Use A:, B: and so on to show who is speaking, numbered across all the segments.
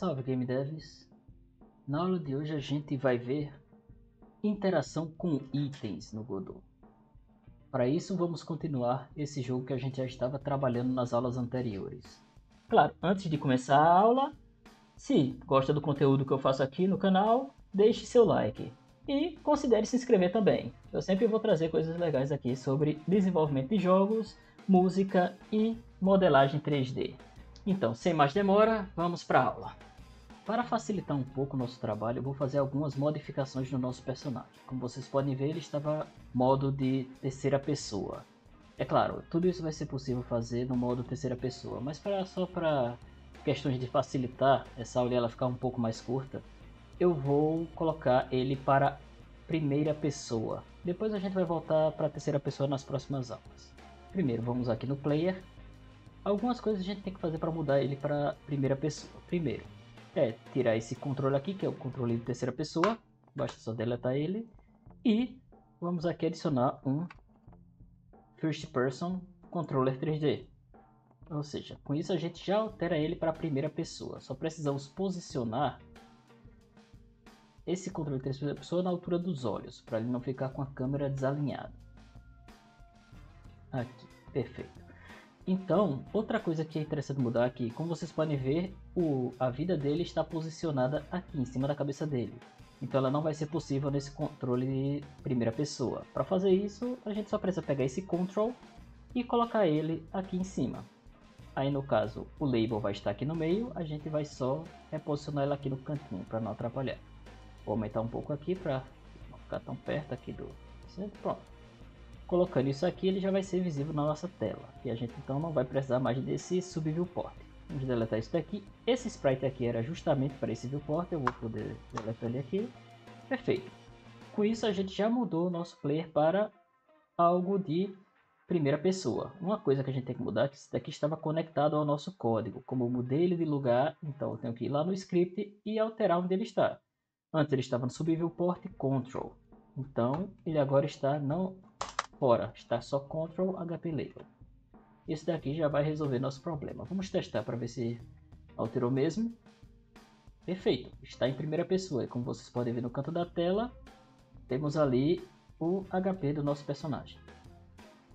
A: Salve Game Devs! Na aula de hoje a gente vai ver interação com itens no Godot. Para isso vamos continuar esse jogo que a gente já estava trabalhando nas aulas anteriores. Claro, antes de começar a aula, se gosta do conteúdo que eu faço aqui no canal, deixe seu like e considere se inscrever também. Eu sempre vou trazer coisas legais aqui sobre desenvolvimento de jogos, música e modelagem 3D. Então, sem mais demora, vamos para a aula. Para facilitar um pouco o nosso trabalho, eu vou fazer algumas modificações no nosso personagem. Como vocês podem ver, ele estava modo de terceira pessoa. É claro, tudo isso vai ser possível fazer no modo terceira pessoa, mas só para questões de facilitar essa aula ela ficar um pouco mais curta, eu vou colocar ele para primeira pessoa. Depois a gente vai voltar para terceira pessoa nas próximas aulas. Primeiro, vamos aqui no player. Algumas coisas a gente tem que fazer para mudar ele para primeira pessoa. Primeiro, tirar esse controle aqui, que é o controle de terceira pessoa. Basta só deletar ele. E vamos aqui adicionar um First Person Controller 3D. Ou seja, com isso a gente já altera ele para a primeira pessoa. Só precisamos posicionar esse controle de terceira pessoa na altura dos olhos, para ele não ficar com a câmera desalinhada. Aqui, perfeito. Então, outra coisa que é interessante mudar aqui, como vocês podem ver, a vida dele está posicionada aqui, em cima da cabeça dele. Então ela não vai ser possível nesse controle de primeira pessoa. Para fazer isso, a gente só precisa pegar esse control e colocar ele aqui em cima. Aí no caso, o label vai estar aqui no meio, a gente vai só reposicionar ele aqui no cantinho, para não atrapalhar. Vou aumentar um pouco aqui, para não ficar tão perto aqui do centro. Pronto. Colocando isso aqui, ele já vai ser visível na nossa tela. E a gente então não vai precisar mais desse subviewport. Vamos deletar isso daqui. Esse sprite aqui era justamente para esse viewport. Eu vou poder deletar ele aqui. Perfeito. Com isso a gente já mudou o nosso player para algo de primeira pessoa. Uma coisa que a gente tem que mudar é que isso daqui estava conectado ao nosso código. Como eu mudei ele de lugar, então eu tenho que ir lá no script e alterar onde ele está. Antes ele estava no subviewport control. Então ele agora está não fora, está só Ctrl HP Label. Esse daqui já vai resolver nosso problema. Vamos testar para ver se alterou mesmo. Perfeito, está em primeira pessoa. E como vocês podem ver no canto da tela, temos ali o HP do nosso personagem.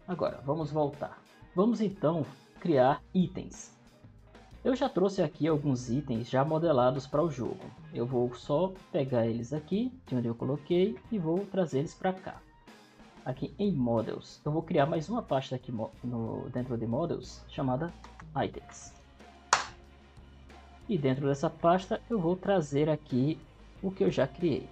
A: Agora, vamos voltar. Vamos então criar itens. Eu já trouxe aqui alguns itens já modelados para o jogo. Eu vou só pegar eles aqui, de onde eu coloquei, e vou trazer eles para cá. Aqui em Models, eu vou criar mais uma pasta aqui dentro de Models, chamada Items. E dentro dessa pasta eu vou trazer aqui o que eu já criei.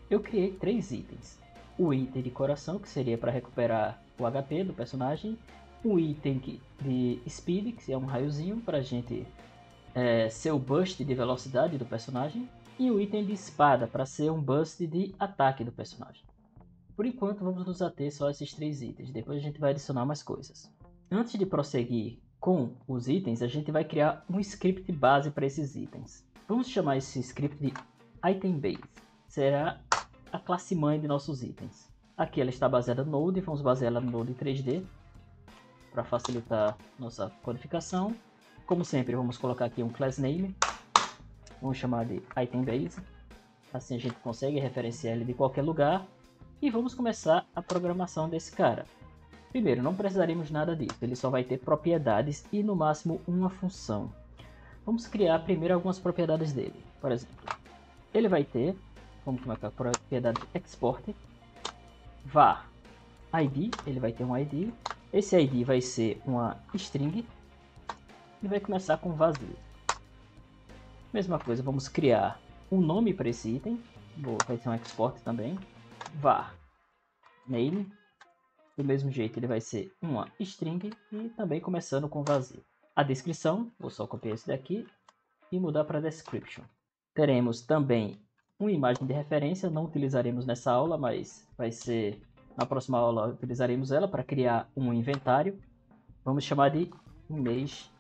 A: Eu criei 3 itens. O item de coração, que seria para recuperar o HP do personagem. O item de Speed, que é um raiozinho para a gente ser o boost de velocidade do personagem. E o item de espada, para ser um boost de ataque do personagem. Por enquanto vamos nos ater só a esses 3 itens, depois a gente vai adicionar mais coisas. Antes de prosseguir com os itens, a gente vai criar um script base para esses itens. Vamos chamar esse script de Item Base, será a classe mãe de nossos itens. Aqui ela está baseada no Node, vamos basear ela no Node 3D, para facilitar nossa codificação. Como sempre vamos colocar aqui um class name, vamos chamar de Item Base, assim a gente consegue referenciar ele de qualquer lugar. E vamos começar a programação desse cara. Primeiro, não precisaremos nada disso, ele só vai ter propriedades e no máximo uma função. Vamos criar primeiro algumas propriedades dele. Por exemplo, ele vai ter, vamos colocar a propriedade export, var id, ele vai ter um id, esse id vai ser uma string e vai começar com vazio. Mesma coisa, vamos criar um nome para esse item, vai ter um export também. Var name, do mesmo jeito ele vai ser uma string e também começando com vazio. A descrição, vou só copiar esse daqui e mudar para description. Teremos também uma imagem de referência, não utilizaremos nessa aula, mas vai ser na próxima aula utilizaremos ela para criar um inventário. Vamos chamar de image,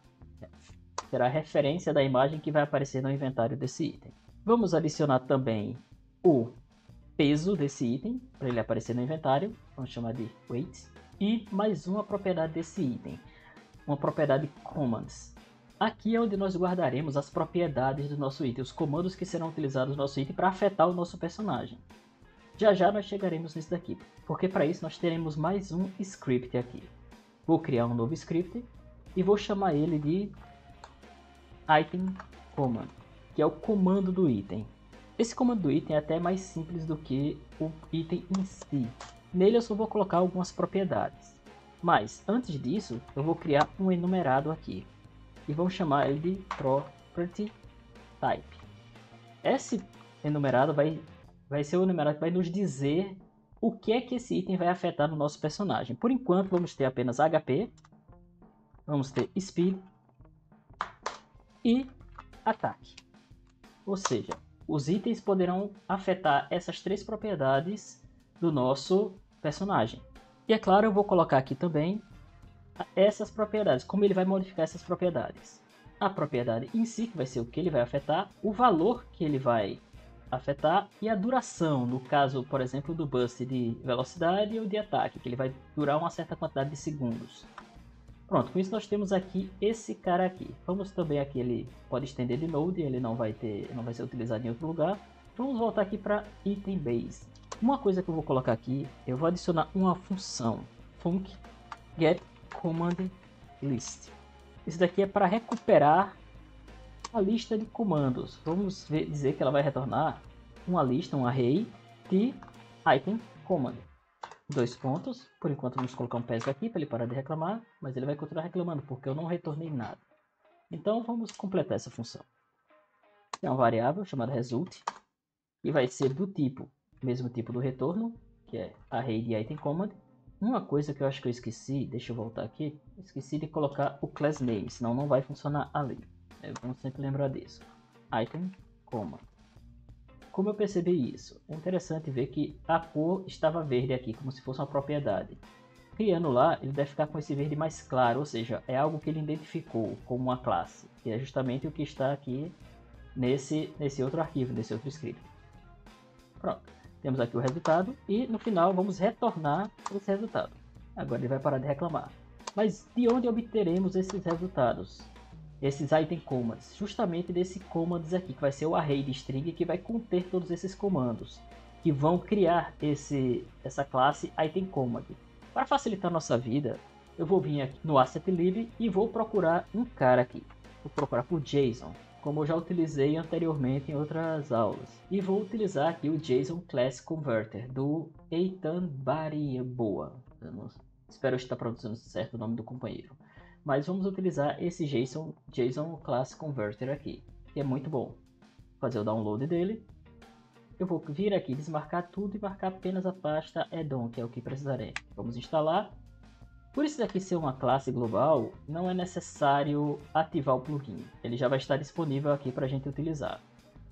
A: será a referência da imagem que vai aparecer no inventário desse item. Vamos adicionar também o peso desse item, para ele aparecer no inventário, vamos chamar de weight, e mais uma propriedade desse item, uma propriedade commands. aqui é onde nós guardaremos as propriedades do nosso item, os comandos que serão utilizados no nosso item para afetar o nosso personagem. Já já nós chegaremos nisso daqui, porque para isso nós teremos mais um script aqui. Vou criar um novo script e vou chamar ele de item command, que é o comando do item. Esse comando do item é até mais simples do que o item em si. Nele eu só vou colocar algumas propriedades. Mas antes disso, eu vou criar um enumerado aqui. E vamos chamar ele de property type. Esse enumerado vai ser o enumerado que vai nos dizer o que é que esse item vai afetar no nosso personagem. Por enquanto vamos ter apenas HP, vamos ter speed e ataque. Ou seja, os itens poderão afetar essas três propriedades do nosso personagem. E é claro, eu vou colocar aqui também essas propriedades, como ele vai modificar essas propriedades. A propriedade em si, que vai ser o que ele vai afetar, o valor que ele vai afetar e a duração, no caso, por exemplo, do burst de velocidade ou de ataque, que ele vai durar uma certa quantidade de segundos. Pronto, com isso nós temos aqui esse cara aqui. Vamos também aqui, ele pode estender de node, ele não vai ser utilizado em outro lugar. Vamos voltar aqui para item base. Uma coisa que eu vou colocar aqui, eu vou adicionar uma função func get command list. Isso daqui é para recuperar a lista de comandos. Vamos dizer que ela vai retornar uma lista, um array de item command. 2 pontos. Por enquanto vamos colocar um PS aqui para ele parar de reclamar, mas ele vai continuar reclamando porque eu não retornei nada. Então vamos completar essa função. Tem uma variável chamada result e vai ser do tipo, mesmo tipo do retorno, que é array de item command. Uma coisa que eu acho que eu esqueci, deixa eu voltar aqui, esqueci de colocar o class name, senão não vai funcionar ali. Vamos sempre lembrar disso. Item command. Como eu percebi isso? É interessante ver que a cor estava verde aqui, como se fosse uma propriedade. Criando lá, ele deve ficar com esse verde mais claro, ou seja, é algo que ele identificou como uma classe, que é justamente o que está aqui nesse outro arquivo, nesse outro script. Pronto, temos aqui o resultado e no final vamos retornar esse resultado. Agora ele vai parar de reclamar. Mas de onde obteremos esses resultados? Esses item commands, justamente desse commands aqui, que vai ser o array de string que vai conter todos esses comandos, que vão criar essa classe item command. Para facilitar a nossa vida, eu vou vir aqui no asset.lib e vou procurar um cara aqui. Vou procurar por JSON, como eu já utilizei anteriormente em outras aulas. E vou utilizar aqui o JSON Class Converter do Eitan Bariboa. Espero estar pronunciando certo o nome do companheiro. Mas vamos utilizar esse JSON Class Converter aqui, que é muito bom. Vou fazer o download dele. Eu vou vir aqui, desmarcar tudo e marcar apenas a pasta addon, que é o que precisaremos. Vamos instalar. Por isso daqui ser uma classe global, não é necessário ativar o plugin. Ele já vai estar disponível aqui para a gente utilizar.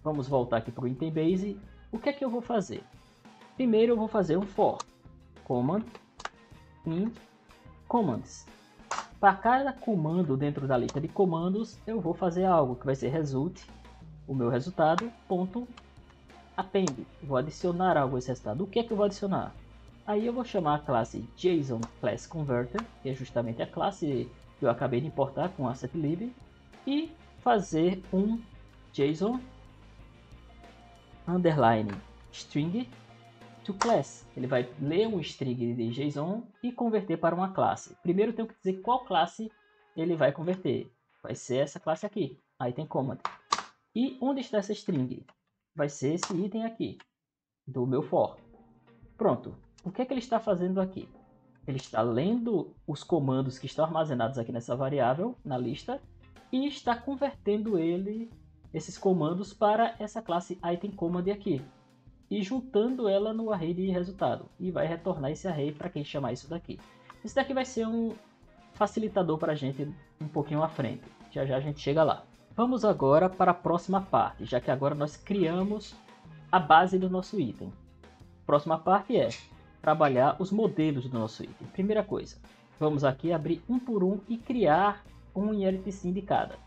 A: Vamos voltar aqui para o item base. O que é que eu vou fazer? Primeiro eu vou fazer um for command in commands. Para cada comando dentro da lista de comandos, eu vou fazer algo que vai ser result, o meu resultado, ponto append. Vou adicionar algo a esse resultado. O que é que eu vou adicionar? Aí eu vou chamar a classe JSON Class Converter, que é justamente a classe que eu acabei de importar com asset.lib, e fazer um JSON underline string to class. Ele vai ler um string de JSON e converter para uma classe. Primeiro eu tenho que dizer qual classe ele vai converter. Vai ser essa classe aqui, item command. E onde está essa string? Vai ser esse item aqui, do meu for. Pronto. O que é que ele está fazendo aqui? Ele está lendo os comandos que estão armazenados aqui nessa variável, na lista, e está convertendo esses comandos para essa classe item command aqui, e juntando ela no array de resultado, e vai retornar esse array para quem chamar isso daqui. Isso daqui vai ser um facilitador para a gente um pouquinho à frente, já já a gente chega lá. Vamos agora para a próxima parte, já que agora nós criamos a base do nosso item. A próxima parte é trabalhar os modelos do nosso item. Primeira coisa, vamos aqui abrir um por um e criar um inherit de cada.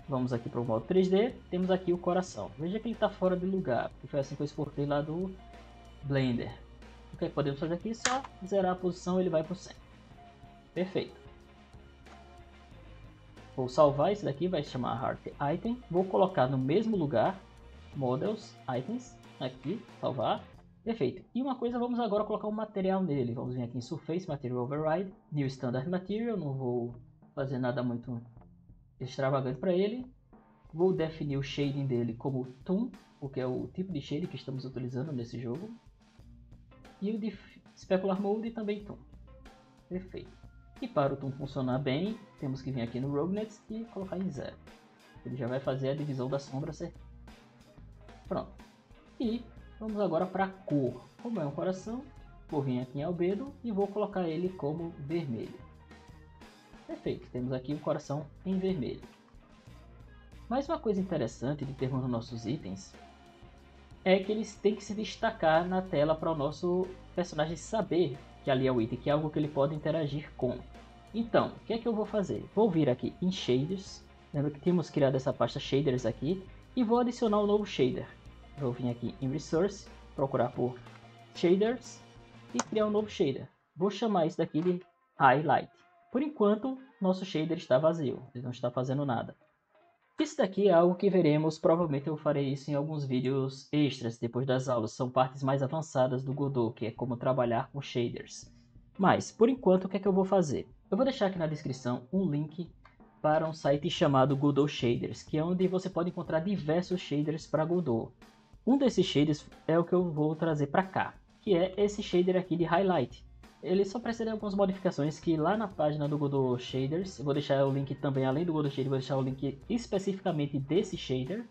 A: Vamos aqui para o modo 3D, temos aqui o coração. Veja que ele está fora de lugar, porque foi assim que eu exportei lá do Blender. O que podemos fazer aqui? Só zerar a posição, ele vai para o centro. Perfeito. Vou salvar esse daqui, vai se chamar Heart Item. Vou colocar no mesmo lugar, Models, Items, aqui, salvar. Perfeito. E uma coisa, vamos agora colocar um material nele. Vamos vir aqui em Surface, Material Override, New Standard Material. Não vou fazer nada muito extravagante para ele. Vou definir o shading dele como Toon, porque é o tipo de shading que estamos utilizando nesse jogo. E o de Specular Mode também Toon. Perfeito. E para o Toon funcionar bem, temos que vir aqui no RogueNet e colocar em 0. Ele já vai fazer a divisão da sombra certinho. Pronto. E vamos agora para a cor. Como é um coração, vou vir aqui em Albedo e vou colocar ele como vermelho. Perfeito. Temos aqui um coração em vermelho. Mas uma coisa interessante de termos nos nossos itens é que eles têm que se destacar na tela para o nosso personagem saber que ali é o item, que é algo que ele pode interagir com. Então, o que é que eu vou fazer? Vou vir aqui em Shaders, lembra que temos criado essa pasta Shaders aqui, e vou adicionar um novo shader. Vou vir aqui em Resource, procurar por Shaders e criar um novo shader. Vou chamar isso daqui de Highlight. Por enquanto, nosso shader está vazio, ele não está fazendo nada. Isso daqui é algo que veremos, provavelmente eu farei isso em alguns vídeos extras depois das aulas. São partes mais avançadas do Godot, que é como trabalhar com shaders. Mas, por enquanto, o que é que eu vou fazer? Eu vou deixar aqui na descrição um link para um site chamado Godot Shaders, que é onde você pode encontrar diversos shaders para Godot. Um desses shaders é o que eu vou trazer para cá, que é esse shader aqui de Highlight. Ele só precisa de algumas modificações que lá na página do Godot Shaders, eu vou deixar o link também, além do Godot Shader, vou deixar o link especificamente desse shader,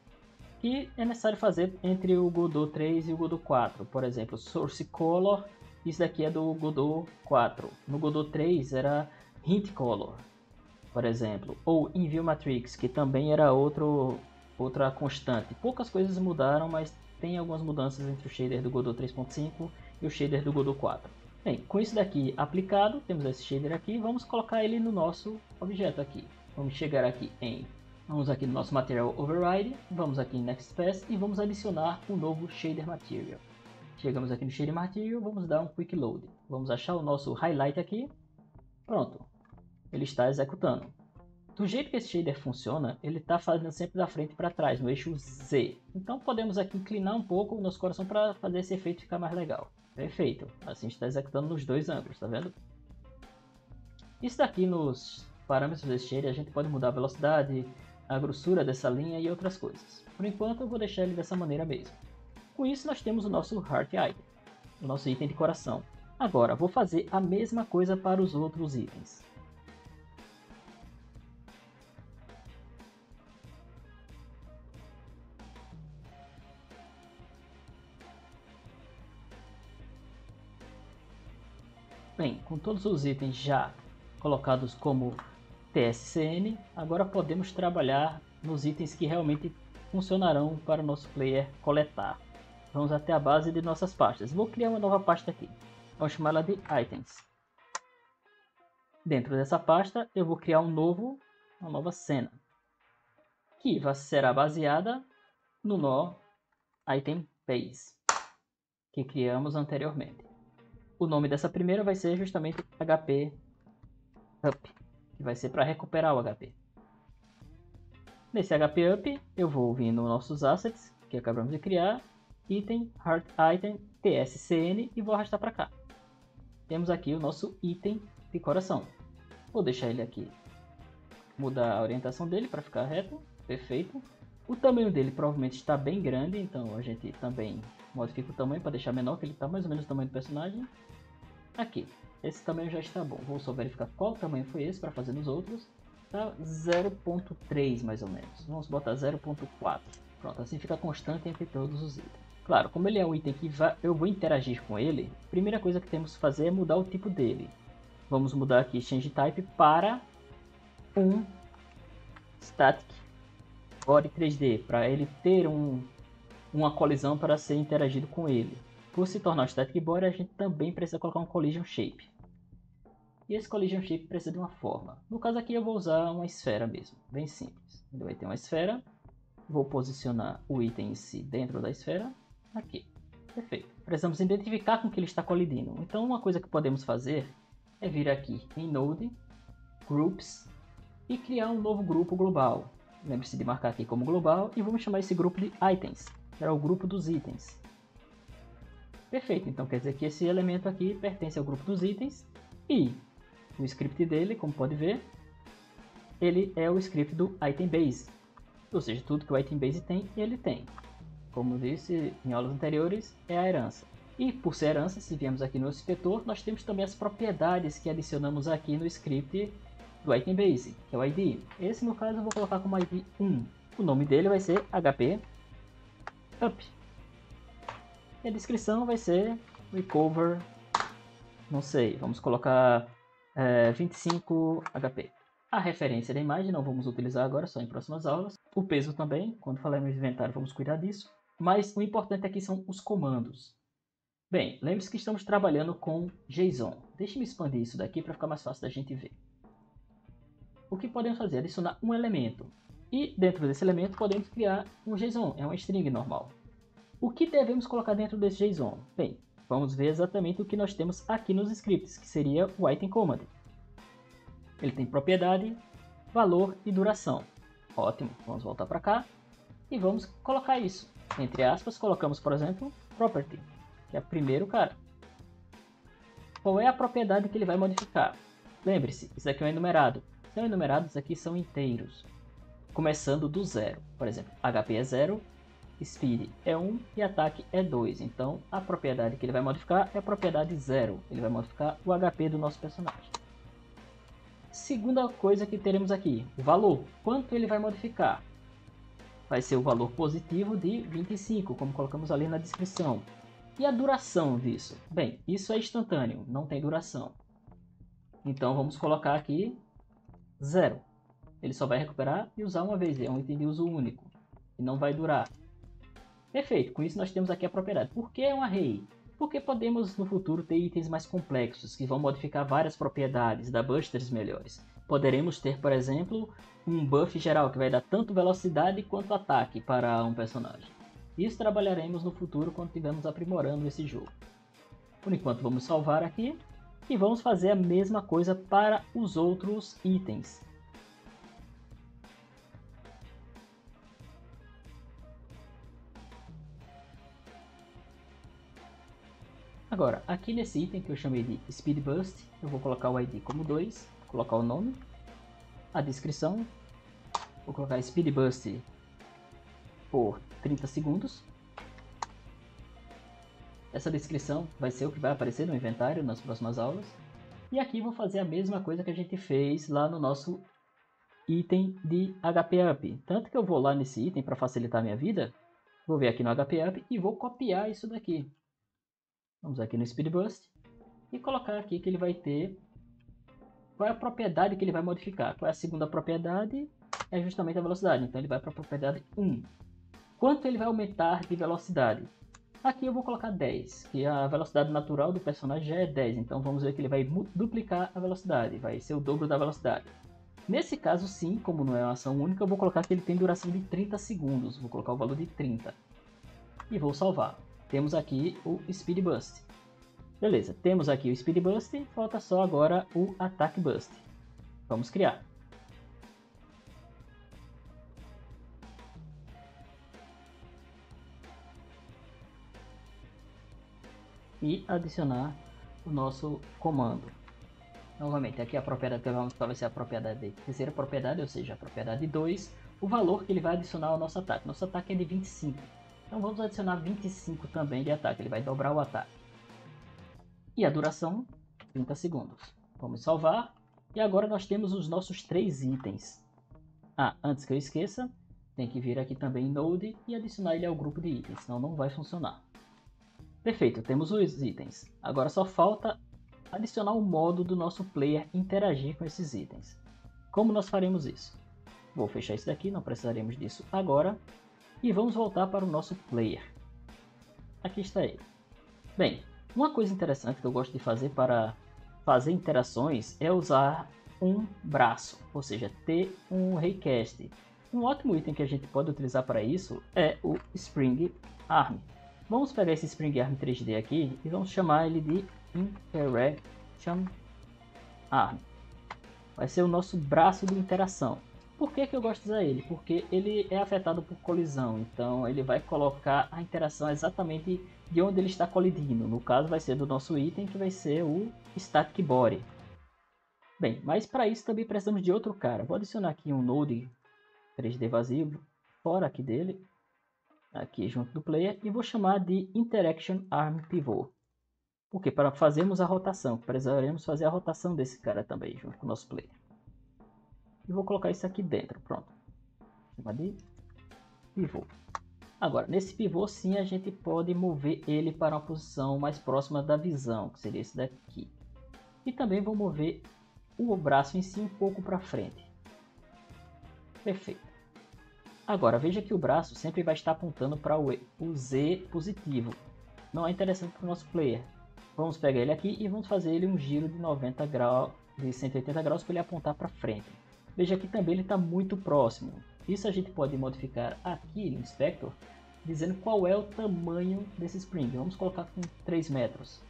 A: que é necessário fazer entre o Godot 3 e o Godot 4. Por exemplo, Source Color, isso daqui é do Godot 4. No Godot 3 era Hint Color, por exemplo, ou Enview Matrix, que também era outra constante. Poucas coisas mudaram, mas tem algumas mudanças entre o shader do Godot 3.5 e o shader do Godot 4. Bem, com isso daqui aplicado, temos esse shader aqui, vamos colocar ele no nosso objeto aqui. Vamos chegar aqui vamos aqui no nosso Material Override, vamos aqui em Next Pass e vamos adicionar um novo Shader Material. Chegamos aqui no Shader Material, vamos dar um Quick Load. Vamos achar o nosso Highlight aqui. Pronto, ele está executando. Do jeito que esse shader funciona, ele está fazendo sempre da frente para trás, no eixo Z. Então podemos aqui inclinar um pouco o nosso coração para fazer esse efeito ficar mais legal. Perfeito, assim está executando nos dois ângulos, tá vendo? Isso daqui nos parâmetros desse shader a gente pode mudar a velocidade, a grossura dessa linha e outras coisas. Por enquanto eu vou deixar ele dessa maneira mesmo. Com isso nós temos o nosso Heart Item, o nosso item de coração. Agora vou fazer a mesma coisa para os outros itens. Bem, com todos os itens já colocados como TSCN, agora podemos trabalhar nos itens que realmente funcionarão para o nosso player coletar. Vamos até a base de nossas pastas. Vou criar uma nova pasta aqui. Vamos chamá-la de Items. Dentro dessa pasta eu vou criar uma nova cena, que será baseada no nó Item Base, que criamos anteriormente. O nome dessa primeira vai ser justamente HP Up, que vai ser para recuperar o HP. Nesse HP Up, eu vou vir nos nossos assets, que acabamos de criar, item, Heart Item, TSCN e vou arrastar para cá. Temos aqui o nosso item de coração. Vou deixar ele aqui, mudar a orientação dele para ficar reto, perfeito. O tamanho dele provavelmente está bem grande, então a gente também modifica o tamanho para deixar menor, que ele está mais ou menos o tamanho do personagem. Aqui, esse tamanho já está bom. Vou só verificar qual tamanho foi esse para fazer nos outros. Tá 0.3 mais ou menos. Vamos botar 0.4. Pronto, assim fica constante entre todos os itens. Claro, como ele é um item que eu vou interagir com ele, a primeira coisa que temos que fazer é mudar o tipo dele. Vamos mudar aqui Change Type para um Static Body 3D, para ele ter uma colisão para ser interagido com ele. Por se tornar um Static Body, a gente também precisa colocar um Collision Shape. E esse Collision Shape precisa de uma forma. No caso aqui eu vou usar uma esfera mesmo, bem simples. Ele vai ter uma esfera, vou posicionar o item em si dentro da esfera, aqui. Perfeito. Precisamos identificar com que ele está colidindo. Então uma coisa que podemos fazer é vir aqui em Node, Groups, e criar um novo grupo global. Lembre-se de marcar aqui como global e vamos chamar esse grupo de items, que era o grupo dos itens. Perfeito, então quer dizer que esse elemento aqui pertence ao grupo dos itens e o script dele, como pode ver, ele é o script do item base, ou seja, tudo que o item base tem, ele tem. Como disse em aulas anteriores, é a herança. E por ser herança, se viemos aqui no inspetor, nós temos também as propriedades que adicionamos aqui no script do item base, que é o ID. Esse no caso eu vou colocar como ID 1. O nome dele vai ser HP up. E a descrição vai ser recover, não sei, vamos colocar 25 HP. A referência da imagem não vamos utilizar agora, só em próximas aulas. O peso também, quando falarmos de inventário vamos cuidar disso. Mas o importante aqui são os comandos. Bem, lembre-se que estamos trabalhando com JSON. Deixe-me expandir isso daqui para ficar mais fácil da gente ver. O que podemos fazer? Adicionar um elemento. E dentro desse elemento podemos criar um JSON, é uma string normal. O que devemos colocar dentro desse JSON? Bem, vamos ver exatamente o que nós temos aqui nos scripts, que seria o item command. Ele tem propriedade, valor e duração. Ótimo, vamos voltar para cá e vamos colocar isso. Entre aspas, colocamos, por exemplo, property, que é o primeiro cara. Qual é a propriedade que ele vai modificar? Lembre-se, isso aqui é um enumerado. Se é um enumerado, isso aqui são inteiros. Começando do zero. Por exemplo, HP é 0, Speed é 1 e Ataque é 2. Então, a propriedade que ele vai modificar é a propriedade 0. Ele vai modificar o HP do nosso personagem. Segunda coisa que teremos aqui, o valor. Quanto ele vai modificar? Vai ser o valor positivo de 25, como colocamos ali na descrição. E a duração disso? Bem, isso é instantâneo, não tem duração. Então vamos colocar aqui 0. Ele só vai recuperar e usar uma vez, é um item de uso único. E não vai durar. Perfeito, com isso nós temos aqui a propriedade. Por que um array? Porque podemos no futuro ter itens mais complexos, que vão modificar várias propriedades, dar busters melhores. Poderemos ter, por exemplo, um buff geral, que vai dar tanto velocidade quanto ataque para um personagem. Isso trabalharemos no futuro quando estivermos aprimorando esse jogo. Por enquanto vamos salvar aqui e vamos fazer a mesma coisa para os outros itens. Agora, aqui nesse item que eu chamei de Speed Bust, eu vou colocar o ID como 2, colocar o nome, a descrição, vou colocar Speed Bust por 30 segundos. Essa descrição vai ser o que vai aparecer no inventário nas próximas aulas. E aqui vou fazer a mesma coisa que a gente fez lá no nosso item de HP Up. Tanto que eu vou lá nesse item para facilitar a minha vida, vou ver aqui no HP Up e vou copiar isso daqui. Vamos aqui no Speed Bust e colocar aqui que ele vai ter qual é a propriedade que ele vai modificar. Qual é a segunda propriedade? É justamente a velocidade. Então ele vai para a propriedade 1. Quanto ele vai aumentar de velocidade? Aqui eu vou colocar 10, que a velocidade natural do personagem já é 10. Então vamos ver que ele vai duplicar a velocidade, vai ser o dobro da velocidade. Nesse caso sim, como não é uma ação única, eu vou colocar que ele tem duração de 30 segundos. Vou colocar o valor de 30. E vou salvar. Temos aqui o Speed Bust. Beleza, temos aqui o Speed Bust, falta só agora o Attack Bust. Vamos criar. E adicionar o nosso comando. Novamente, aqui a propriedade que vamos usar vai ser a propriedade de terceira propriedade, ou seja, a propriedade 2, o valor que ele vai adicionar ao nosso ataque. Nosso ataque é de 25. Então vamos adicionar 25 também de ataque, ele vai dobrar o ataque. E a duração, 30 segundos. Vamos salvar. E agora nós temos os nossos 3 itens. Ah, antes que eu esqueça, tem que vir aqui também em Node e adicionar ele ao grupo de itens, senão não vai funcionar. Perfeito, temos os itens. Agora só falta adicionar o modo do nosso player interagir com esses itens. Como nós faremos isso? Vou fechar isso daqui, não precisaremos disso agora. E vamos voltar para o nosso player. Aqui está ele. Bem, uma coisa interessante que eu gosto de fazer para fazer interações é usar um braço, ou seja, ter um raycast. Um ótimo item que a gente pode utilizar para isso é o Spring Arm. Vamos pegar esse Spring Arm 3D aqui e vamos chamar ele de Interaction Arm. vai ser o nosso braço de interação. Por que eu gosto de usar ele? Porque ele é afetado por colisão, então ele vai colocar a interação exatamente de onde ele está colidindo. No caso vai ser do nosso item, que vai ser o Static Body. Bem, mas para isso também precisamos de outro cara. Vou adicionar aqui um Node 3D vazio, fora aqui dele, aqui junto do player, e vou chamar de Interaction Arm Pivot. Porque para fazermos a rotação, precisaremos fazer a rotação desse cara também, junto com o nosso player. E vou colocar isso aqui dentro, pronto. Chama de pivô. Agora, nesse pivô sim a gente pode mover ele para uma posição mais próxima da visão, que seria esse daqui. E também vou mover o braço em si um pouco para frente. Perfeito. Agora, veja que o braço sempre vai estar apontando para o Z positivo. Não é interessante para o nosso player. Vamos pegar ele aqui e vamos fazer ele um giro de 90 graus, de 180 graus para ele apontar para frente. Veja que também ele está muito próximo. Isso a gente pode modificar aqui no Inspector, dizendo qual é o tamanho desse spring. Vamos colocar com 3 metros.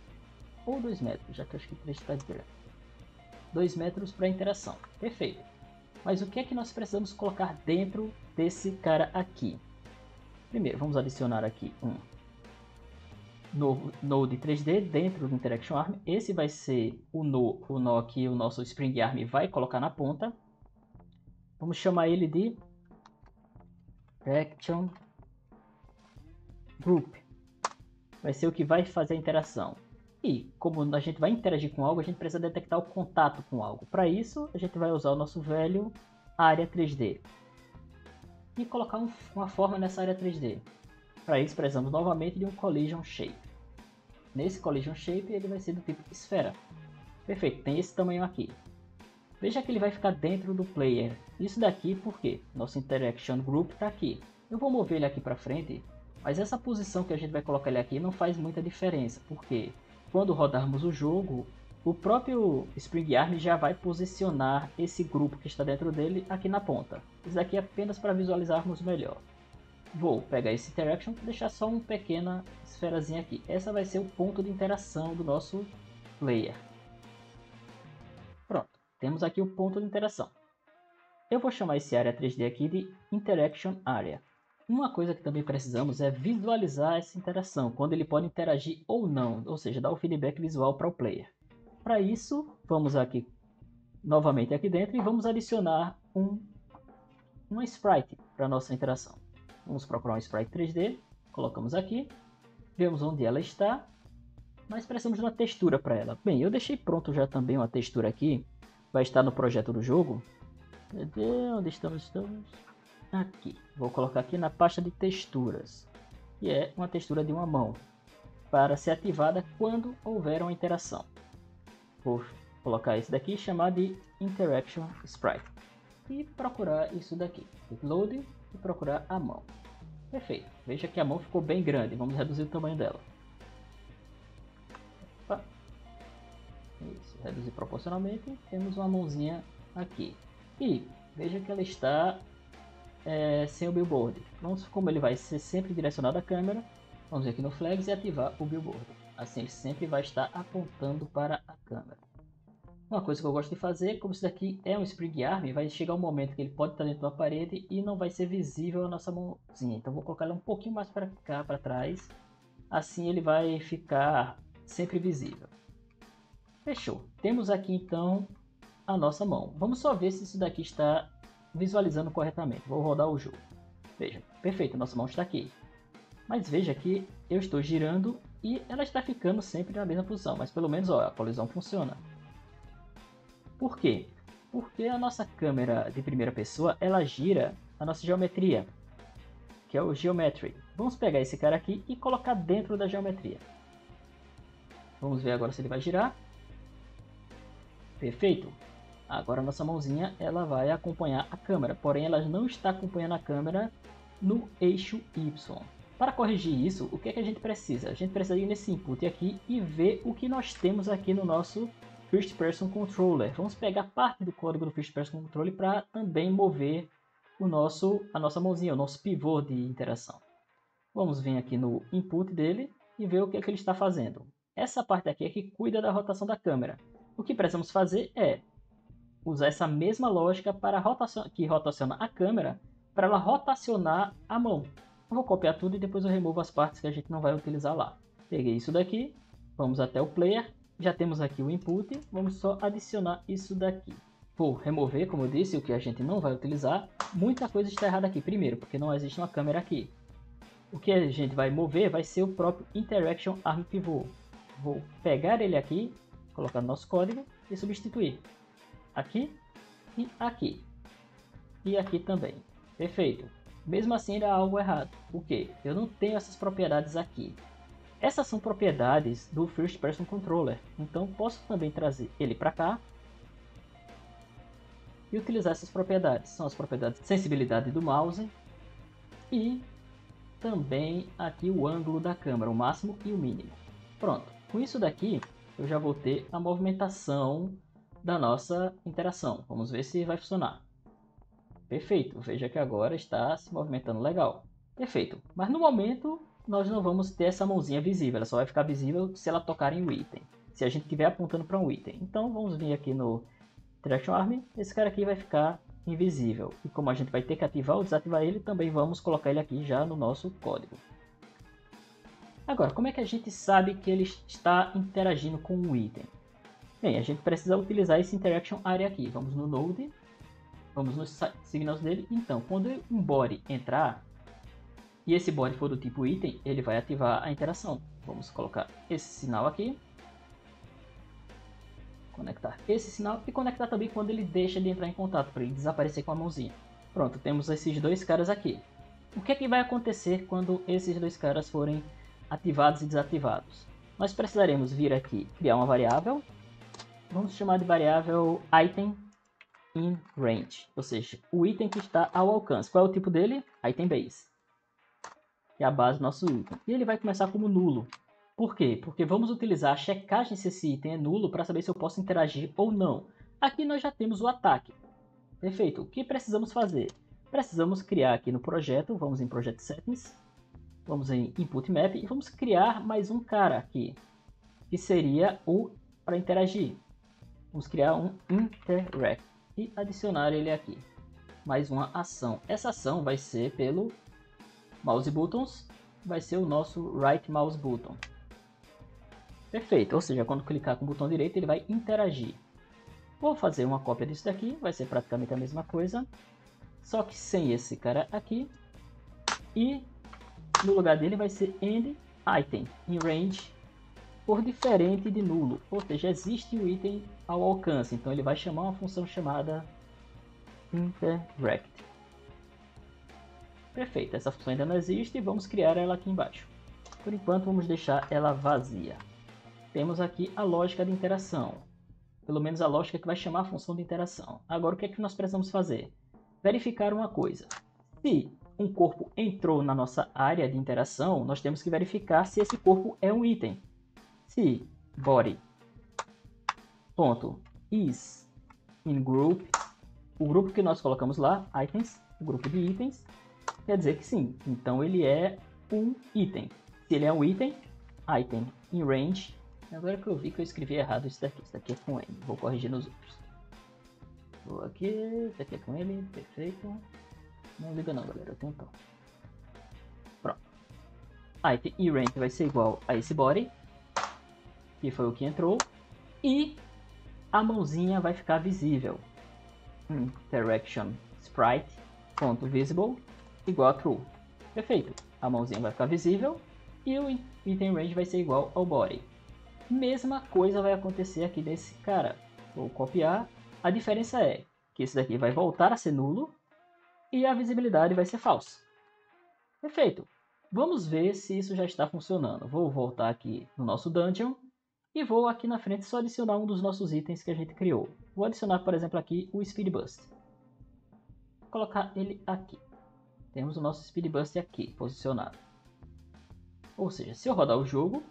A: Ou 2 metros, já que eu acho que 3 está grande. 2 metros para interação. Perfeito. Mas o que é que nós precisamos colocar dentro desse cara aqui? Primeiro, vamos adicionar aqui um novo Node 3D dentro do Interaction Arm. Esse vai ser o nó que o nosso Spring Arm vai colocar na ponta. Vamos chamar ele de Interaction Group. Vai ser o que vai fazer a interação. E como a gente vai interagir com algo, a gente precisa detectar o contato com algo. Para isso, a gente vai usar o nosso velho área 3D. E colocar uma forma nessa área 3D. Para isso, precisamos novamente de um Collision Shape. Nesse Collision Shape, ele vai ser do tipo esfera. Perfeito, tem esse tamanho aqui. Veja que ele vai ficar dentro do player. Isso daqui porque nosso Interaction Group está aqui. Eu vou mover ele aqui para frente, mas essa posição que a gente vai colocar ele aqui não faz muita diferença, porque quando rodarmos o jogo, o próprio Spring Arm já vai posicionar esse grupo que está dentro dele aqui na ponta. Isso daqui é apenas para visualizarmos melhor. Vou pegar esse Interaction e deixar só uma pequena esferazinha aqui. Essa vai ser o ponto de interação do nosso player. Pronto, temos aqui o ponto de interação. Eu vou chamar esse área 3D aqui de Interaction Area. Uma coisa que também precisamos é visualizar essa interação, quando ele pode interagir ou não, ou seja, dar o feedback visual para o player. Para isso, vamos aqui novamente aqui dentro e vamos adicionar uma sprite para a nossa interação. Vamos procurar um sprite 3D, colocamos aqui, vemos onde ela está, mas precisamos de uma textura para ela. Bem, eu deixei pronto já também uma textura aqui, vai estar no projeto do jogo. Cadê? Onde estamos? Aqui. Vou colocar aqui na pasta de texturas, que é uma textura de uma mão, para ser ativada quando houver uma interação. Vou colocar esse daqui e chamar de Interaction Sprite. E procurar isso daqui. Load e procurar a mão. Perfeito. Veja que a mão ficou bem grande. Vamos reduzir o tamanho dela. Opa. Isso. Reduzir proporcionalmente. Temos uma mãozinha aqui. E veja que ela está sem o billboard. Vamos, como ele vai ser sempre direcionado à câmera, vamos vir aqui no Flags e ativar o billboard. Assim ele sempre vai estar apontando para a câmera. Uma coisa que eu gosto de fazer, como isso daqui é um Spring Arm, vai chegar um momento que ele pode estar dentro da parede e não vai ser visível a nossa mãozinha. Então vou colocar ela um pouquinho mais para cá, para trás. Assim ele vai ficar sempre visível. Fechou. Temos aqui então a nossa mão. Vamos só ver se isso daqui está visualizando corretamente. Vou rodar o jogo. Veja, perfeito, nossa mão está aqui. Mas veja que eu estou girando e ela está ficando sempre na mesma posição. Mas pelo menos ó, a colisão funciona. Por quê? Porque a nossa câmera de primeira pessoa, ela gira a nossa geometria, que é o Geometry. Vamos pegar esse cara aqui e colocar dentro da geometria. Vamos ver agora se ele vai girar. Perfeito. Agora a nossa mãozinha ela vai acompanhar a câmera, porém ela não está acompanhando a câmera no eixo Y. Para corrigir isso, o que é que a gente precisa? A gente precisa ir nesse input aqui e ver o que nós temos aqui no nosso First Person Controller. Vamos pegar parte do código do First Person Controller para também mover a nossa mãozinha, o nosso pivô de interação. Vamos vir aqui no input dele e ver o que é que ele está fazendo. Essa parte aqui é que cuida da rotação da câmera. O que precisamos fazer é usar essa mesma lógica para que rotaciona a câmera, para ela rotacionar a mão. Eu vou copiar tudo e depois eu removo as partes que a gente não vai utilizar lá. Peguei isso daqui, vamos até o player, já temos aqui o input, vamos só adicionar isso daqui. Vou remover, como eu disse, o que a gente não vai utilizar. Muita coisa está errada aqui. Primeiro, porque não existe uma câmera aqui. O que a gente vai mover vai ser o próprio Interaction Arm Pivot. Vou pegar ele aqui, colocar no nosso código e substituir. Aqui e aqui. E aqui também. Perfeito. Mesmo assim ainda há algo errado. Por quê? Eu não tenho essas propriedades aqui. Essas são propriedades do First Person Controller. Então posso também trazer ele para cá e utilizar essas propriedades. São as propriedades de sensibilidade do mouse e também aqui o ângulo da câmera, o máximo e o mínimo. Pronto, com isso daqui eu já vou ter a movimentação da nossa interação. Vamos ver se vai funcionar. Perfeito, veja que agora está se movimentando legal. Perfeito, mas no momento nós não vamos ter essa mãozinha visível, ela só vai ficar visível se ela tocar em um item, se a gente estiver apontando para um item. Então vamos vir aqui no Interaction Arm, esse cara aqui vai ficar invisível. E como a gente vai ter que ativar ou desativar ele, também vamos colocar ele aqui já no nosso código. Agora, como é que a gente sabe que ele está interagindo com um item? Bem, a gente precisa utilizar esse Interaction Area aqui. Vamos no Node, vamos nos signals dele. Então, quando um body entrar, e esse body for do tipo item, ele vai ativar a interação. Vamos colocar esse sinal aqui. Conectar esse sinal e conectar também quando ele deixa de entrar em contato, para ele desaparecer com a mãozinha. Pronto, temos esses dois caras aqui. O que é que vai acontecer quando esses dois caras forem ativados e desativados? Nós precisaremos vir aqui, criar uma variável. Vamos chamar de variável item in range, ou seja, o item que está ao alcance. Qual é o tipo dele? Item base, que é a base do nosso item. E ele vai começar como nulo. Por quê? Porque vamos utilizar a checagem se esse item é nulo para saber se eu posso interagir ou não. Aqui nós já temos o ataque. Perfeito. O que precisamos fazer? Precisamos criar aqui no projeto, vamos em Project Settings, vamos em Input Map e vamos criar mais um cara aqui, que seria o para interagir. Vamos criar um Interact e adicionar ele aqui. Mais uma ação. Essa ação vai ser pelo Mouse Buttons, vai ser o nosso Right Mouse Button. Perfeito, ou seja, quando clicar com o botão direito ele vai interagir. Vou fazer uma cópia disso daqui, vai ser praticamente a mesma coisa, só que sem esse cara aqui. E no lugar dele vai ser End Item in Range por diferente de nulo, ou seja, existe o item ao alcance, então ele vai chamar uma função chamada Interact. Perfeito, essa função ainda não existe, vamos criar ela aqui embaixo. Por enquanto vamos deixar ela vazia. Temos aqui a lógica de interação, pelo menos a lógica que vai chamar a função de interação. Agora o que é que nós precisamos fazer? Verificar uma coisa. Se um corpo entrou na nossa área de interação, nós temos que verificar se esse corpo é um item. Se body.is in group, o grupo que nós colocamos lá, items, o grupo de itens, quer dizer que sim, então ele é um item. Se ele é um item, item in range. Agora que eu vi que eu escrevi errado isso daqui é com N, vou corrigir nos outros. Vou aqui, isso aqui é com N, perfeito. Não liga não, galera, eu tenho um tom. Pronto. Item in range vai ser igual a esse body, que foi o que entrou, e a mãozinha vai ficar visível. Interaction sprite.visible igual a true. Perfeito. A mãozinha vai ficar visível e o item range vai ser igual ao body. Mesma coisa vai acontecer aqui nesse cara. Vou copiar. A diferença é que esse daqui vai voltar a ser nulo e a visibilidade vai ser falsa. Perfeito. Vamos ver se isso já está funcionando. Vou voltar aqui no nosso dungeon e vou aqui na frente só adicionar um dos nossos itens que a gente criou. Vou adicionar, por exemplo, aqui o Speed Bust. Vou colocar ele aqui. Temos o nosso Speed Bust aqui posicionado. Ou seja, se eu rodar o jogo,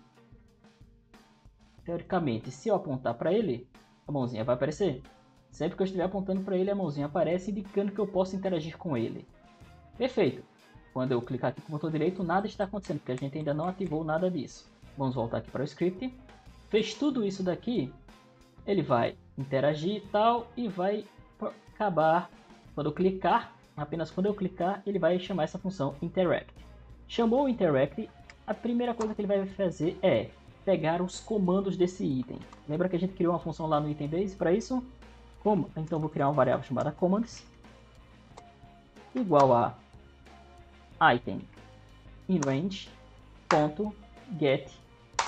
A: teoricamente, se eu apontar para ele, a mãozinha vai aparecer. Sempre que eu estiver apontando para ele, a mãozinha aparece, indicando que eu posso interagir com ele. Perfeito. Quando eu clicar aqui com o botão direito, nada está acontecendo, porque a gente ainda não ativou nada disso. Vamos voltar aqui para o script. Fez tudo isso daqui. ele vai interagir e tal, e vai acabar quando eu clicar, apenas quando eu clicar, ele vai chamar essa função interact. Chamou o interact, a primeira coisa que ele vai fazer é pegar os comandos desse item. Lembra que a gente criou uma função lá no item base para isso? Como? Então vou criar uma variável chamada commands igual a item inRange.get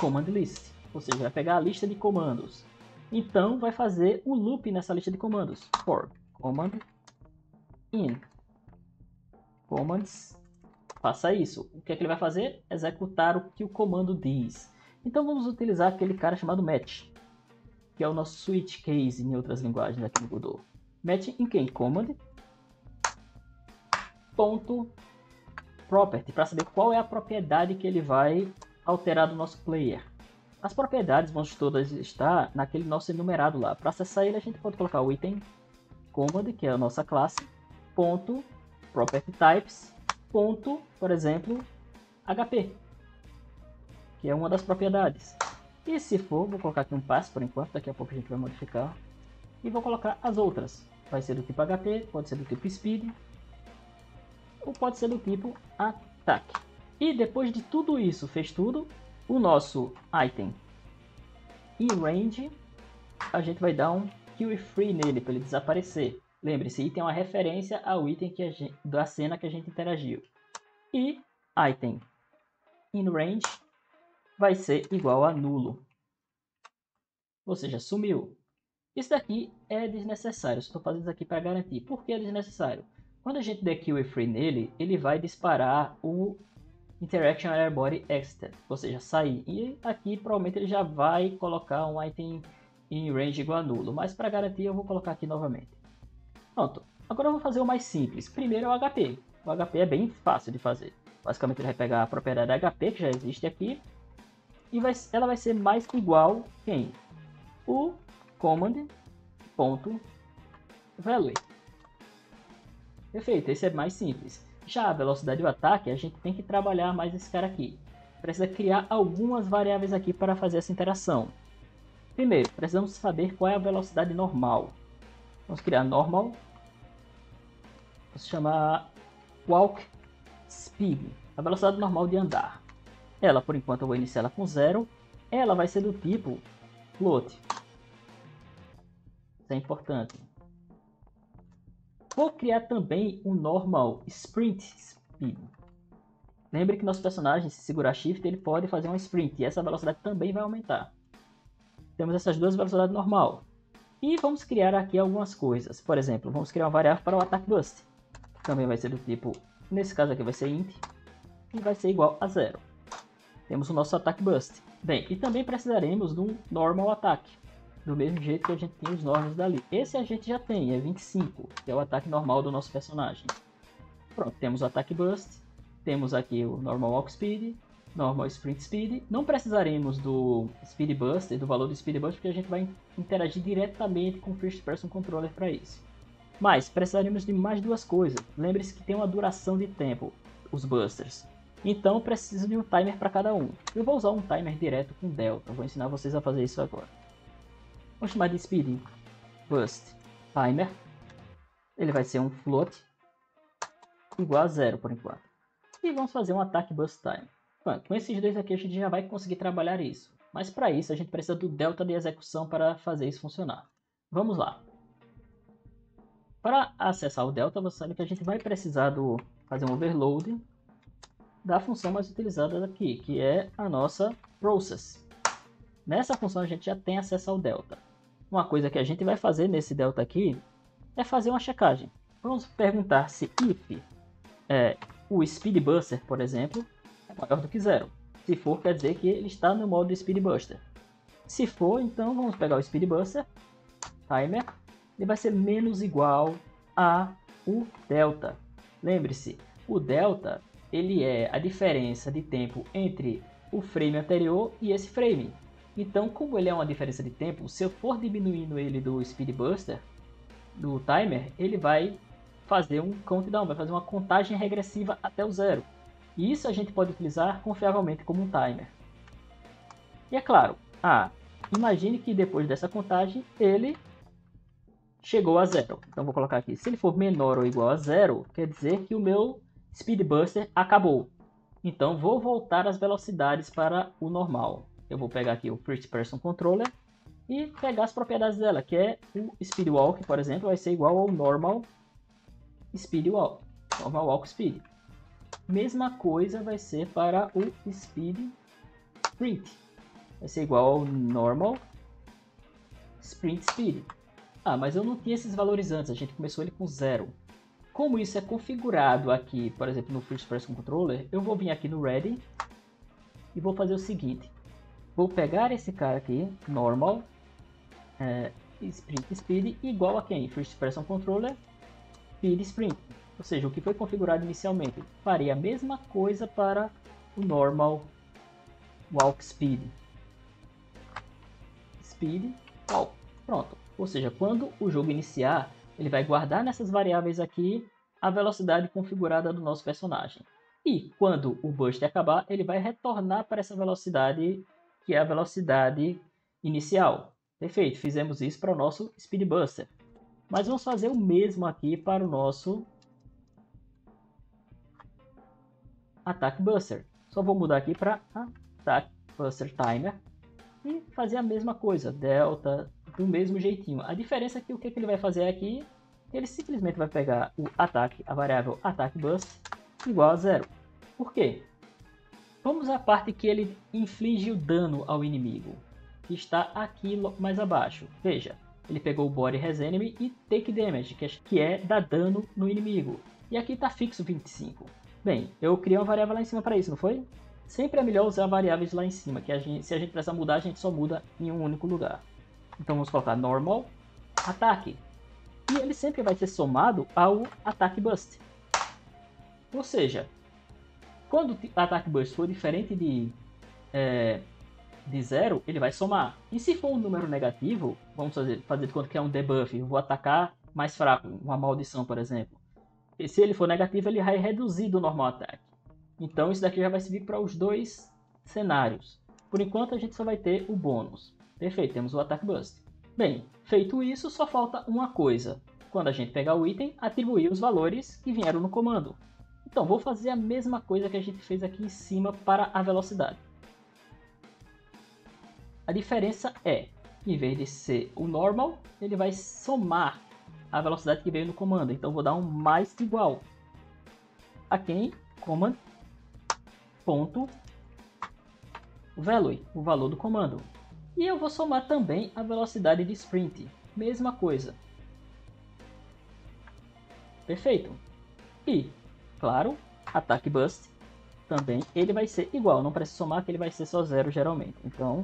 A: command list, ou seja, vai pegar a lista de comandos. Então vai fazer um loop nessa lista de comandos. For command in commands, faça isso. O que é que ele vai fazer? Executar o que o comando diz. Então vamos utilizar aquele cara chamado match, que é o nosso switch case em outras linguagens aqui no Godot. Match em quem? Command ponto property, para saber qual é a propriedade que ele vai alterar do nosso player. As propriedades vão todas estar naquele nosso enumerado lá. Para acessar ele, a gente pode colocar o item command, que é a nossa classe, ponto property types, ponto, por exemplo, HP, que é uma das propriedades. E se for, vou colocar aqui um pass por enquanto, daqui a pouco a gente vai modificar. E vou colocar as outras. Vai ser do tipo HP, pode ser do tipo speed, ou pode ser do tipo attack. E depois de tudo isso, fez tudo, o nosso item inRange, a gente vai dar um kill free nele para ele desaparecer. Lembre-se, item é uma referência ao item que da cena que a gente interagiu. E item inRange vai ser igual a nulo, ou seja, sumiu. Isso daqui é desnecessário, estou fazendo isso aqui para garantir. Por que é desnecessário? Quando a gente der kill free nele, ele vai disparar o Interaction Error Body Exit, ou seja, sair. E aqui provavelmente ele já vai colocar um item em range igual a nulo, mas para garantir eu vou colocar aqui novamente. Pronto, agora eu vou fazer o mais simples. Primeiro é o HP. O HP é bem fácil de fazer. Basicamente ele vai pegar a propriedade HP que já existe aqui e ela vai ser mais igual quem? O command.value. Perfeito, esse é mais simples. Já a velocidade do ataque, a gente tem que trabalhar mais esse cara aqui. Precisa criar algumas variáveis aqui para fazer essa interação. Primeiro, precisamos saber qual é a velocidade normal. Vamos criar normal. Vamos chamar walk speed, a velocidade normal de andar. Ela, por enquanto, eu vou iniciar ela com 0. Ela vai ser do tipo float. Isso é importante. Vou criar também um normal sprint speed. Lembre que nosso personagem, se segurar shift, ele pode fazer um sprint e essa velocidade também vai aumentar. Temos essas duas velocidades normal. E vamos criar aqui algumas coisas. Por exemplo, vamos criar uma variável para o attack boost. Também vai ser do tipo, nesse caso aqui vai ser int e vai ser igual a 0. Temos o nosso attack boost. Bem, e também precisaremos de um normal attack. Do mesmo jeito que a gente tem os normals dali. Esse a gente já tem, é 25, que é o ataque normal do nosso personagem. Pronto, temos o attack burst, temos aqui o normal walk speed, normal sprint speed. Não precisaremos do speed buster, do valor do speed buster, porque a gente vai interagir diretamente com o first person controller para isso. Mas precisaremos de mais duas coisas. Lembre-se que tem uma duração de tempo, os busters. Então preciso de um timer para cada um. Eu vou usar um timer direto com delta, vou ensinar vocês a fazer isso agora. Vamos chamar de speed burst timer. Ele vai ser um float igual a 0 por enquanto. E vamos fazer um attack burst time. Pronto, com esses dois aqui a gente já vai conseguir trabalhar isso. Mas para isso a gente precisa do delta de execução para fazer isso funcionar. Vamos lá. Para acessar o delta, você sabe que a gente vai precisar fazer um overload da função mais utilizada aqui, que é a nossa process. Nessa função a gente já tem acesso ao delta. Uma coisa que a gente vai fazer nesse delta aqui é fazer uma checagem. Vamos perguntar se if o speed buster, por exemplo, é maior do que 0. Se for, quer dizer que ele está no modo speed buster. Se for, então vamos pegar o speed buster timer, ele vai ser menos igual a o delta. Lembre-se, o delta ele é a diferença de tempo entre o frame anterior e esse frame. Então, como ele é uma diferença de tempo, se eu for diminuindo ele do speed buster, do timer, ele vai fazer um countdown, vai fazer uma contagem regressiva até o 0. E isso a gente pode utilizar confiavelmente como um timer. E é claro, imagine que depois dessa contagem ele chegou a 0. Então vou colocar aqui, se ele for menor ou igual a 0, quer dizer que o meu Speed Buster acabou. Então vou voltar as velocidades para o normal. Eu vou pegar aqui o First Person Controller e pegar as propriedades dela, que é o Speed Walk, por exemplo, vai ser igual ao Normal Speed Walk. Normal Walk Speed. Mesma coisa vai ser para o Speed Sprint. Vai ser igual ao Normal Sprint Speed. Ah, mas eu não tinha esses valores antes, a gente começou ele com 0. Como isso é configurado aqui, por exemplo, no First Person Controller, eu vou vir aqui no Ready e vou fazer o seguinte. Vou pegar esse cara aqui, Normal Sprint Speed, igual a quem? First Person Controller Speed Sprint. Ou seja, o que foi configurado inicialmente. Faria a mesma coisa para o Normal Walk Speed. Speed Walk. Pronto. Ou seja, quando o jogo iniciar, ele vai guardar nessas variáveis aqui a velocidade configurada do nosso personagem. E quando o burst acabar, ele vai retornar para essa velocidade que é a velocidade inicial. Perfeito, fizemos isso para o nosso Speed Buster. Mas vamos fazer o mesmo aqui para o nosso Attack Buster. Só vou mudar aqui para Attack Buster Timer e fazer a mesma coisa, delta, do mesmo jeitinho. A diferença é que o que ele vai fazer aqui, ele simplesmente vai pegar o ataque, a variável Attack Bust, igual a 0. Por quê? Vamos à parte que ele inflige o dano ao inimigo, que está aqui mais abaixo. Veja, ele pegou o Body Res Enemy e Take Damage, que é dar dano no inimigo. E aqui está fixo 25. Bem, eu criei uma variável lá em cima para isso, não foi? Sempre é melhor usar variáveis lá em cima, que se a gente precisar mudar, a gente só muda em um único lugar. Então vamos colocar Normal Ataque. E ele sempre vai ser somado ao Attack Bust. Ou seja, quando o Attack Bust for diferente de 0, ele vai somar. E se for um número negativo, vamos fazer de conta que é um debuff, eu vou atacar mais fraco, uma maldição, por exemplo. E se ele for negativo, ele vai reduzir do normal ataque. Então isso daqui já vai servir para os dois cenários. Por enquanto a gente só vai ter o bônus. Perfeito, temos o Attack Bust. Bem, feito isso, só falta uma coisa. Quando a gente pegar o item, atribuir os valores que vieram no comando. Então vou fazer a mesma coisa que a gente fez aqui em cima para a velocidade. A diferença é, em vez de ser o normal, ele vai somar a velocidade que veio no comando. Então vou dar um mais igual a quem? Command ponto value, o valor do comando. E eu vou somar também a velocidade de sprint. Mesma coisa. Perfeito. E, claro, Attack Bust também ele vai ser igual. Não precisa somar que ele vai ser só 0 geralmente. Então,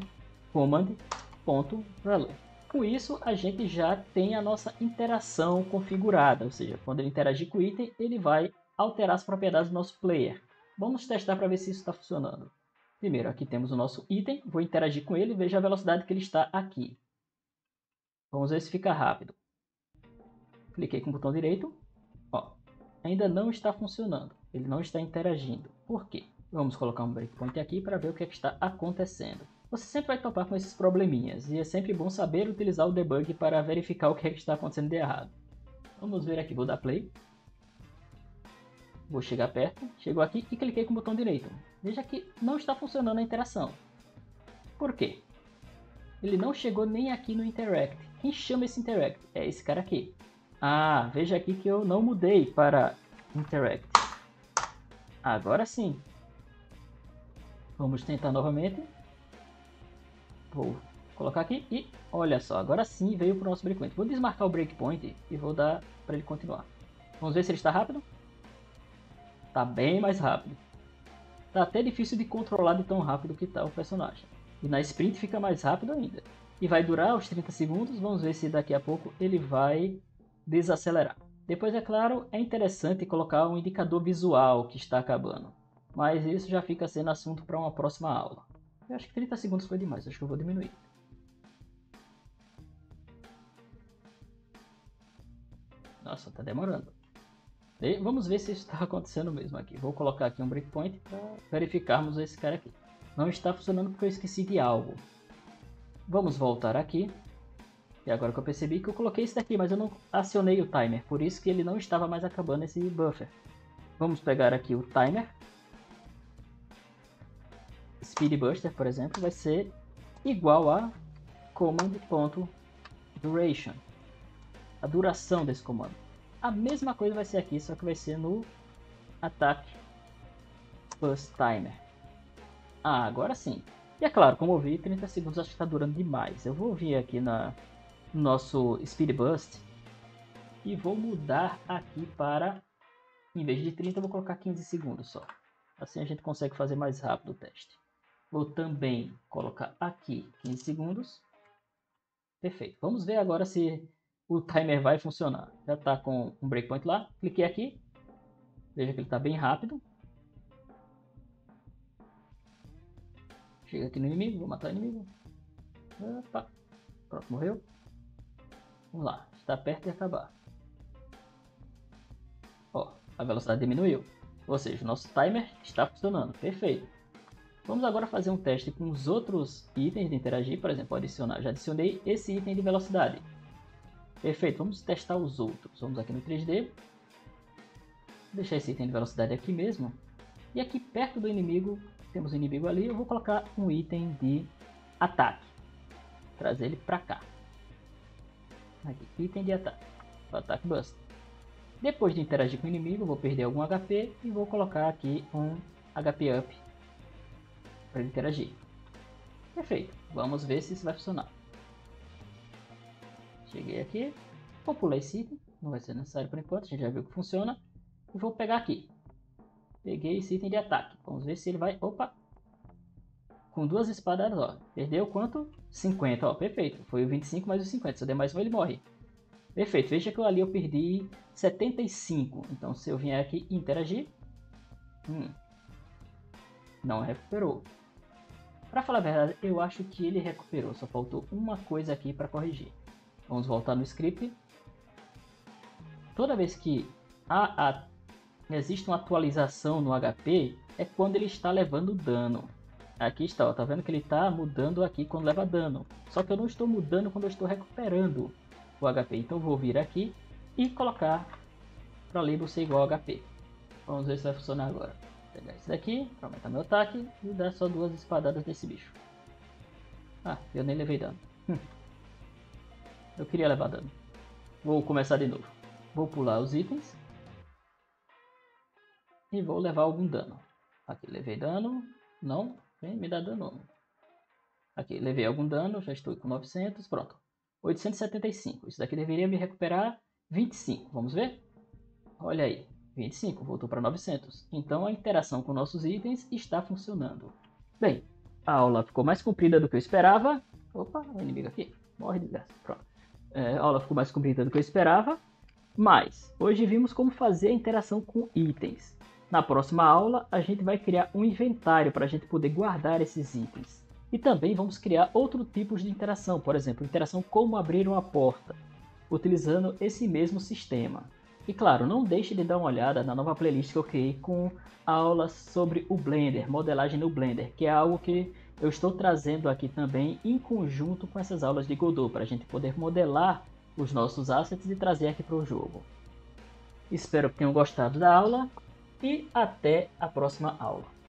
A: command.value. Com isso, a gente já tem a nossa interação configurada. Ou seja, quando ele interagir com o item, ele vai alterar as propriedades do nosso player. Vamos testar para ver se isso está funcionando. Primeiro, aqui temos o nosso item. Vou interagir com ele e veja a velocidade que ele está aqui. Vamos ver se fica rápido. Cliquei com o botão direito. Ó, ainda não está funcionando. Ele não está interagindo. Por quê? Vamos colocar um breakpoint aqui para ver o que está acontecendo. Você sempre vai topar com esses probleminhas. E é sempre bom saber utilizar o debug para verificar o que está acontecendo de errado. Vamos ver aqui. Vou dar play. Vou chegar perto, chegou aqui e cliquei com o botão direito. Veja que não está funcionando a interação. Por quê? Ele não chegou nem aqui no Interact. Quem chama esse Interact? É esse cara aqui. Ah, veja aqui que eu não mudei para Interact. Agora sim. Vamos tentar novamente. Vou colocar aqui e olha só, agora sim veio para o nosso breakpoint. Vou desmarcar o breakpoint e vou dar para ele continuar. Vamos ver se ele está rápido. Tá bem mais rápido. Tá até difícil de controlar de tão rápido que tá o personagem. E na sprint fica mais rápido ainda. E vai durar os 30 segundos. Vamos ver se daqui a pouco ele vai desacelerar. Depois, é claro, é interessante colocar um indicador visual que está acabando. Mas isso já fica sendo assunto para uma próxima aula. Eu acho que 30 segundos foi demais. Acho que eu vou diminuir. Nossa, tá demorando. E vamos ver se isso está acontecendo mesmo aqui. Vou colocar aqui um breakpoint para verificarmos esse cara aqui. Não está funcionando porque eu esqueci de algo. Vamos voltar aqui. E agora que eu percebi que eu coloquei esse daqui, mas eu não acionei o timer. Por isso que ele não estava mais acabando esse buffer. Vamos pegar aqui o timer. Speed Buster, por exemplo, vai ser igual a command.duration. A duração desse comando. A mesma coisa vai ser aqui, só que vai ser no attack burst timer. Ah, agora sim. E é claro, como eu vi, 30 segundos acho que está durando demais. Eu vou vir aqui no nosso Speed Burst e vou mudar aqui para, em vez de 30, eu vou colocar 15 segundos só. Assim a gente consegue fazer mais rápido o teste. Vou também colocar aqui 15 segundos. Perfeito. Vamos ver agora se o timer vai funcionar. Já está com um breakpoint lá. Cliquei aqui. Veja que ele está bem rápido. Chega aqui no inimigo. Vou matar o inimigo. Opa. Pronto, morreu. Vamos lá. Está perto de acabar. Ó, a velocidade diminuiu. Ou seja, o nosso timer está funcionando. Perfeito. Vamos agora fazer um teste com os outros itens de interagir. Por exemplo, adicionar. Já adicionei esse item de velocidade. Perfeito. Vamos testar os outros. Vamos aqui no 3D. Vou deixar esse item de velocidade aqui mesmo. E aqui perto do inimigo, temos um inimigo ali. Eu vou colocar um item de ataque. Trazer ele para cá. Aqui, item de ataque. O ataque Burst. Depois de interagir com o inimigo, vou perder algum HP e vou colocar aqui um HP Up para ele interagir. Perfeito. Vamos ver se isso vai funcionar. Cheguei aqui. Vou pular esse item. Não vai ser necessário por enquanto. A gente já viu que funciona. E vou pegar aqui. Peguei esse item de ataque. Vamos ver se ele vai... Opa! Com duas espadadas, ó. Perdeu quanto? 50, ó. Perfeito. Foi o 25 mais o 50. Se eu der mais um, ele morre. Perfeito. Veja que ali eu perdi 75. Então, se eu vier aqui e interagir... não recuperou. Para falar a verdade, eu acho que ele recuperou. Só faltou uma coisa aqui para corrigir. Vamos voltar no script. Toda vez que existe uma atualização no HP, é quando ele está levando dano. Aqui está, ó, tá vendo que ele está mudando aqui quando leva dano. Só que eu não estou mudando quando eu estou recuperando o HP. Então vou vir aqui e colocar para label ser igual a HP. Vamos ver se vai funcionar agora. Vou pegar esse daqui para aumentar meu ataque e dar só duas espadadas desse bicho. Ah, eu nem levei dano. Eu queria levar dano. Vou começar de novo. Vou pular os itens. E vou levar algum dano. Aqui, levei dano. Não, vem me dar dano. Aqui, levei algum dano. Já estou com 900. Pronto. 875. Isso daqui deveria me recuperar 25. Vamos ver? Olha aí. 25. Voltou para 900. Então, a interação com nossos itens está funcionando. Bem, a aula ficou mais comprida do que eu esperava. Opa, o inimigo aqui. Morre, desgraça. Pronto. A aula ficou mais comprida do que eu esperava. Mas, hoje vimos como fazer a interação com itens. Na próxima aula, a gente vai criar um inventário para a gente poder guardar esses itens. E também vamos criar outros tipos de interação, por exemplo, interação como abrir uma porta, utilizando esse mesmo sistema. E claro, não deixe de dar uma olhada na nova playlist que eu criei com aulas sobre o Blender, modelagem no Blender, que é algo que eu estou trazendo aqui também em conjunto com essas aulas de Godot, para a gente poder modelar os nossos assets e trazer aqui para o jogo. Espero que tenham gostado da aula. E até a próxima aula.